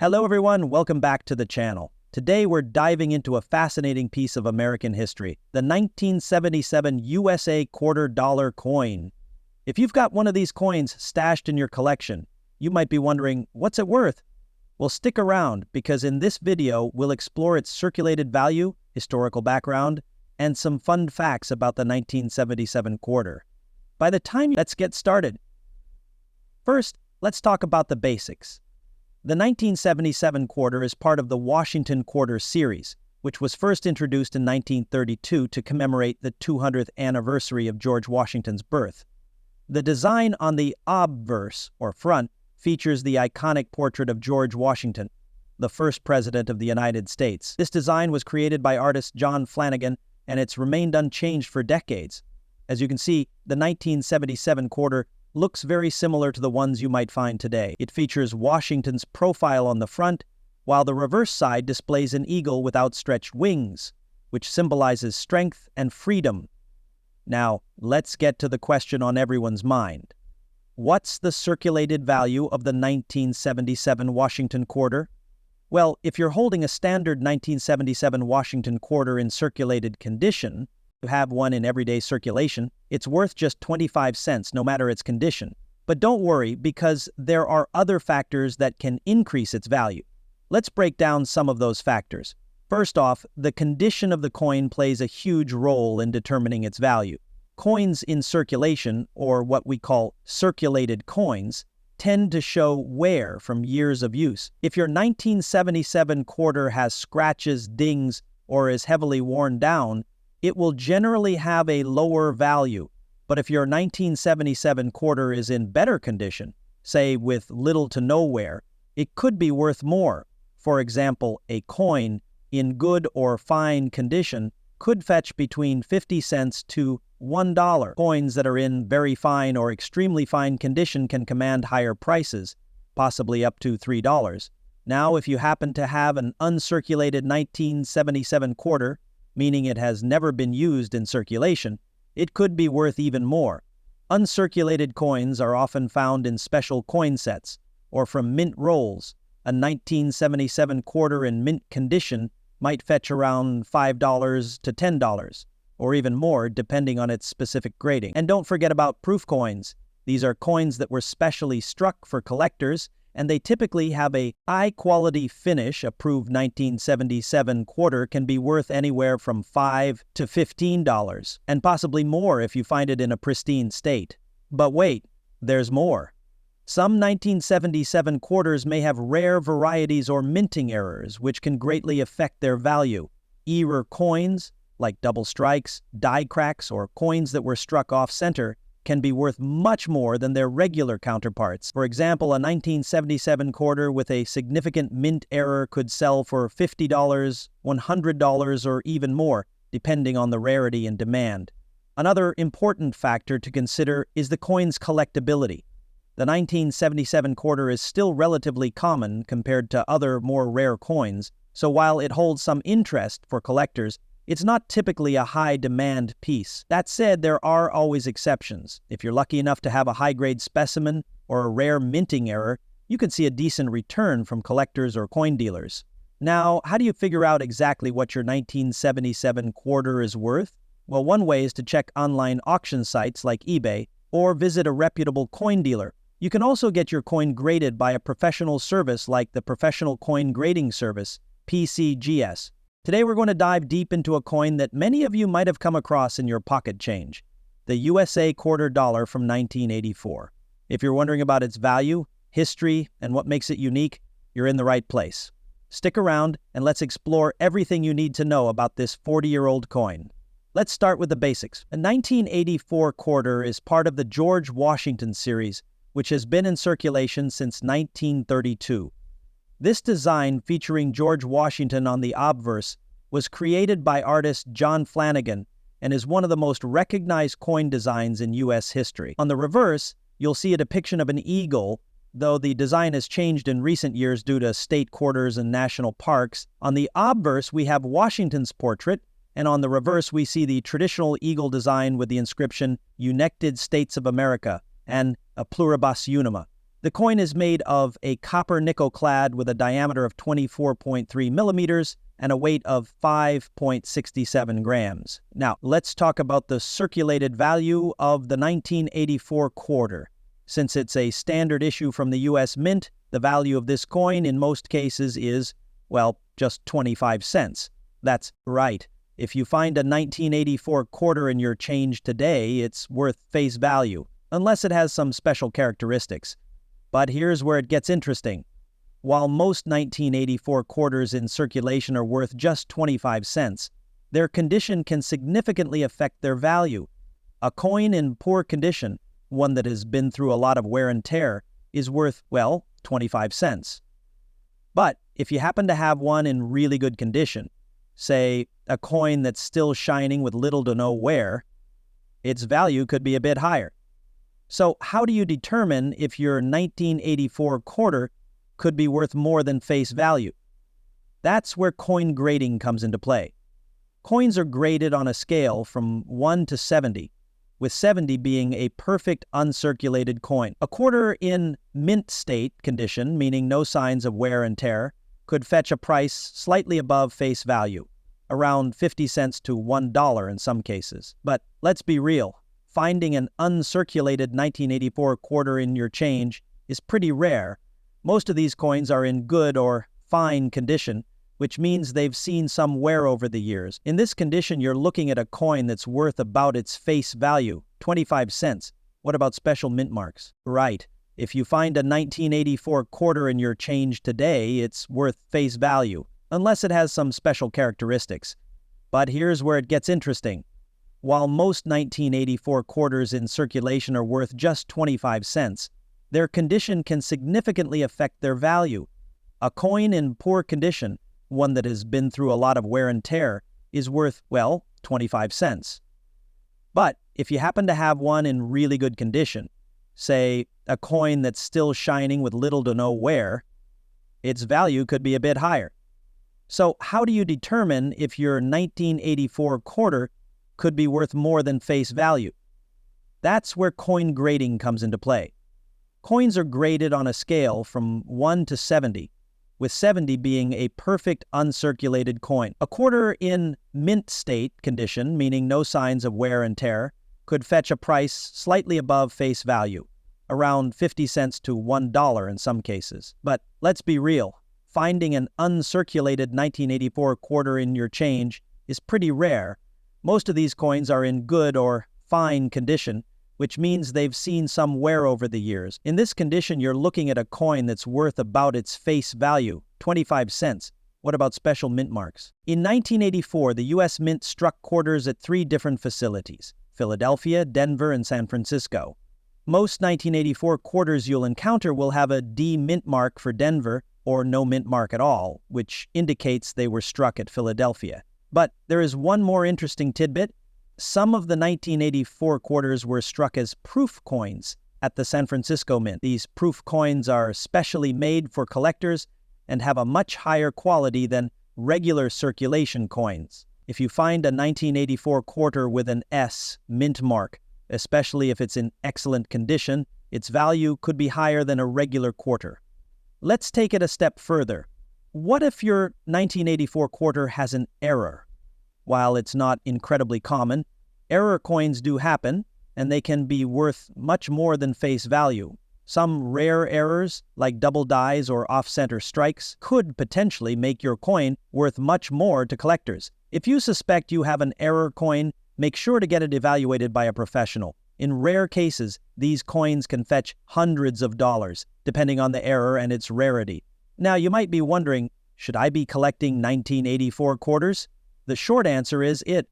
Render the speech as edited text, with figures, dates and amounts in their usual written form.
Hello everyone, welcome back to the channel. Today we're diving into a fascinating piece of American history, the 1977 USA $quarter coin. If you've got one of these coins stashed in your collection, you might be wondering, what's it worth? Well, stick around because in this video we'll explore its circulated value, historical background, and some fun facts about the 1977 quarter. Let's get started. First, let's talk about the basics. The 1977 quarter is part of the Washington Quarter series, which was first introduced in 1932 to commemorate the 200th anniversary of George Washington's birth. The design on the obverse, or front, features the iconic portrait of George Washington, the first president of the United States. This design was created by artist John Flanagan, and it's remained unchanged for decades. As you can see, the 1977 quarter looks very similar to the ones you might find today. It features Washington's profile on the front, while the reverse side displays an eagle with outstretched wings, which symbolizes strength and freedom. Now, let's get to the question on everyone's mind. What's the circulated value of the 1977 Washington quarter? Well, if you're holding a standard 1977 Washington quarter in circulated condition, you have one in everyday circulation, it's worth just 25 cents no matter its condition. But don't worry, because there are other factors that can increase its value. Let's break down some of those factors. First off, the condition of the coin plays a huge role in determining its value. Coins in circulation, or what we call circulated coins, tend to show wear from years of use. If your 1977 quarter has scratches, dings, or is heavily worn down, it will generally have a lower value. But if your 1977 quarter is in better condition, say with little to no wear, it could be worth more. For example, a coin in good or fine condition could fetch between 50 cents to $1. Coins that are in very fine or extremely fine condition can command higher prices, possibly up to $3. Now, if you happen to have an uncirculated 1977 quarter, meaning it has never been used in circulation, it could be worth even more. Uncirculated coins are often found in special coin sets or from mint rolls. A 1977 quarter in mint condition might fetch around $5 to $10, or even more depending on its specific grading. And don't forget about proof coins. These are coins that were specially struck for collectors, and they typically have a high-quality finish. A proved 1977 quarter can be worth anywhere from $5 to $15, and possibly more if you find it in a pristine state. But wait, there's more. Some 1977 quarters may have rare varieties or minting errors, which can greatly affect their value. Error coins, like double strikes, die cracks, or coins that were struck off-center, can be worth much more than their regular counterparts. For example, a 1977 quarter with a significant mint error could sell for $50, $100, or even more, depending on the rarity and demand. Another important factor to consider is the coin's collectability. The 1977 quarter is still relatively common compared to other more rare coins, so while it holds some interest for collectors, it's not typically a high-demand piece. That said, there are always exceptions. If you're lucky enough to have a high-grade specimen or a rare minting error, you can see a decent return from collectors or coin dealers. Now, how do you figure out exactly what your 1977 quarter is worth? Well, one way is to check online auction sites like eBay or visit a reputable coin dealer. You can also get your coin graded by a professional service like the Professional Coin Grading Service, PCGS. Today we're going to dive deep into a coin that many of you might have come across in your pocket change, the USA $quarter from 1984. If you're wondering about its value, history, and what makes it unique, you're in the right place. Stick around and let's explore everything you need to know about this 40-year-old coin. Let's start with the basics. A 1984 quarter is part of the George Washington series, which has been in circulation since 1932. This design, featuring George Washington on the obverse, was created by artist John Flanagan and is one of the most recognized coin designs in U.S. history. On the reverse, you'll see a depiction of an eagle, though the design has changed in recent years due to state quarters and national parks. On the obverse, we have Washington's portrait, and on the reverse, we see the traditional eagle design with the inscription United States of America and a pluribus unum. The coin is made of a copper nickel clad with a diameter of 24.3 millimeters and a weight of 5.67 grams. Now, let's talk about the circulated value of the 1984 quarter. Since it's a standard issue from the U.S. Mint, the value of this coin in most cases is, well, just 25 cents. That's right. If you find a 1984 quarter in your change today, it's worth face value, unless it has some special characteristics. But here's where it gets interesting. While most 1984 quarters in circulation are worth just 25 cents, their condition can significantly affect their value. A coin in poor condition, one that has been through a lot of wear and tear, is worth, well, 25 cents. But if you happen to have one in really good condition, say a coin that's still shining with little to no wear, its value could be a bit higher. So how do you determine if your 1984 quarter could be worth more than face value? That's where coin grading comes into play. Coins are graded on a scale from 1 to 70, with 70 being a perfect uncirculated coin. A quarter in mint state condition, meaning no signs of wear and tear, could fetch a price slightly above face value, around 50 cents to $1 in some cases. But let's be real, finding an uncirculated 1984 quarter in your change is pretty rare. Most of these coins are in good or fine condition, which means they've seen some wear over the years. In this condition, you're looking at a coin that's worth about its face value, 25 cents. What about special mint marks? Right. If you find a 1984 quarter in your change today, it's worth face value, unless it has some special characteristics. But here's where it gets interesting. While most 1984 quarters in circulation are worth just 25 cents, their condition can significantly affect their value. A coin in poor condition, one that has been through a lot of wear and tear, is worth, well, 25 cents. But if you happen to have one in really good condition, say a coin that's still shining with little to no wear, its value could be a bit higher. So how do you determine if your 1984 quarter could be worth more than face value? That's where coin grading comes into play. Coins are graded on a scale from 1 to 70, with 70 being a perfect uncirculated coin. A quarter in mint state condition, meaning no signs of wear and tear, could fetch a price slightly above face value, around 50 cents to $1 in some cases. But let's be real, finding an uncirculated 1984 quarter in your change is pretty rare. Most of these coins are in good or fine condition, which means they've seen some wear over the years. In this condition, you're looking at a coin that's worth about its face value, 25 cents. What about special mint marks? In 1984, the U.S. Mint struck quarters at 3 different facilities: Philadelphia, Denver, and San Francisco. Most 1984 quarters you'll encounter will have a D mint mark for Denver or no mint mark at all, which indicates they were struck at Philadelphia. But there is one more interesting tidbit. Some of the 1984 quarters were struck as proof coins at the San Francisco Mint. These proof coins are specially made for collectors and have a much higher quality than regular circulation coins. If you find a 1984 quarter with an S mint mark, especially if it's in excellent condition, its value could be higher than a regular quarter. Let's take it a step further. What if your 1984 quarter has an error? While it's not incredibly common, error coins do happen, and they can be worth much more than face value. Some rare errors, like double dies or off-center strikes, could potentially make your coin worth much more to collectors. If you suspect you have an error coin, make sure to get it evaluated by a professional. In rare cases, these coins can fetch hundreds of dollars, depending on the error and its rarity. Now, you might be wondering, should I be collecting 1984 quarters? The short answer is it